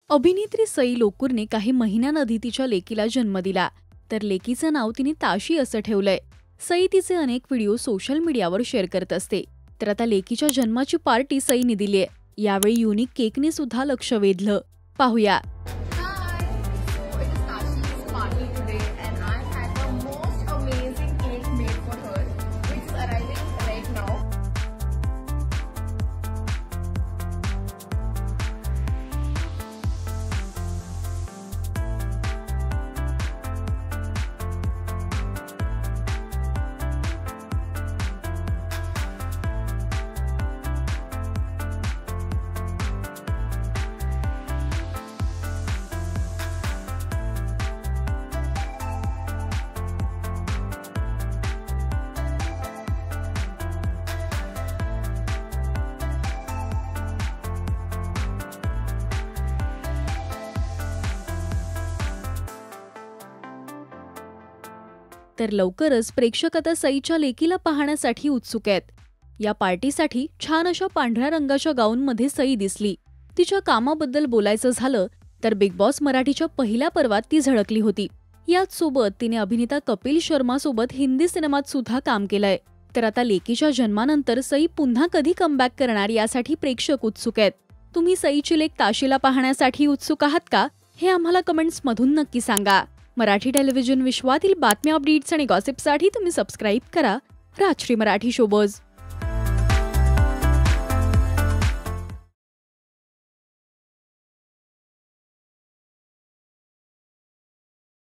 अभिनेत्री सई लोकूरने काही महिन्यांआधी तिच्या लेकीला जन्म दिला, तर लेकीचं नाव तिने ताशी असं ठेवलंय. सई तिचे अनेक व्हिडिओ सोशल मीडियावर शेअर करत असते. तर आता लेकीच्या जन्माची पार्टी सईने दिलीय. यावेळी युनिक केकने सुद्धा लक्ष वेधलं. पाहूया. तर लवकरच प्रेक्षक आता सईच्या लेकीला पाहण्यासाठी उत्सुक आहेत. या पार्टीसाठी छान अशा पांढऱ्या रंगाच्या गाऊनमध्ये सई दिसली. तिच्या कामाबद्दल बोलायचं झालं तर बिग बॉस मराठीच्या पहिल्या पर्वात ती झळकली होती. याच सोबत तिने अभिनेता कपिल शर्मा सोबत हिंदी सिनेमात सुद्धा काम केलंय. तर आता लेकीच्या जन्मानंतर सई पुन्हा कधी कमबॅक करणार यासाठी प्रेक्षक उत्सुक आहेत. तुम्ही सईची लेक ताशीला पाहण्यासाठी उत्सुक आहात का? हे आम्हाला कमेंट्स मधून नक्की सांगा. मराठी टेलिव्हिजन विश्वातील बातम्या, अपडेट्स आणि गॉसिपसाठी तुम्ही सबस्क्राईब करा राजश्री मराठी शोबज.